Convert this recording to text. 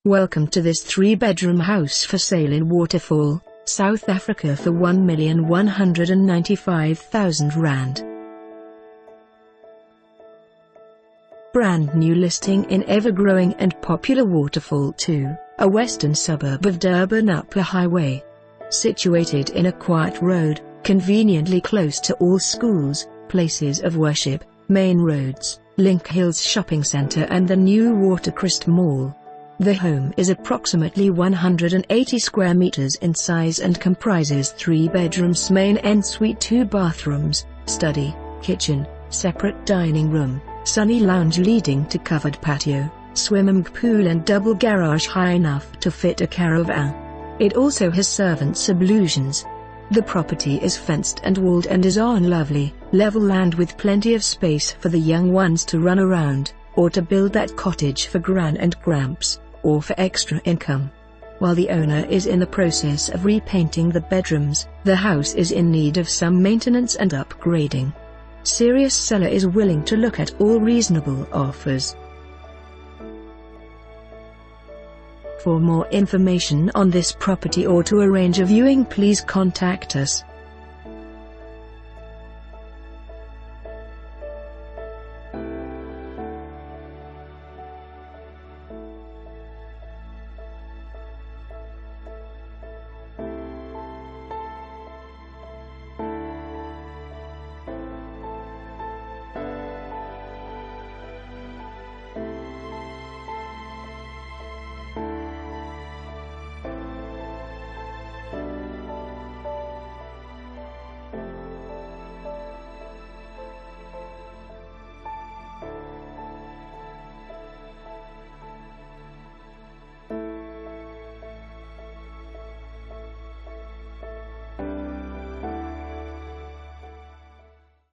Welcome to this 3-bedroom house for sale in Waterfall, South Africa for R1,195,000. Brand new listing in ever-growing and popular Waterfall 2, a western suburb of Durban up a highway. Situated in a quiet road, conveniently close to all schools, places of worship, main roads, Link Hills Shopping Centre and the new Watercrest Mall. The home is approximately 180 square meters in size and comprises 3 bedrooms, main ensuite, 2 bathrooms, study, kitchen, separate dining room, sunny lounge leading to covered patio, swimming pool and double garage high enough to fit a caravan. It also has servant solutions. The property is fenced and walled and is on lovely, level land with plenty of space for the young ones to run around, or to build that cottage for Gran and Gramps, or for extra income. While the owner is in the process of repainting the bedrooms, the house is in need of some maintenance and upgrading. Serious seller is willing to look at all reasonable offers. For more information on this property or to arrange a viewing, please contact us.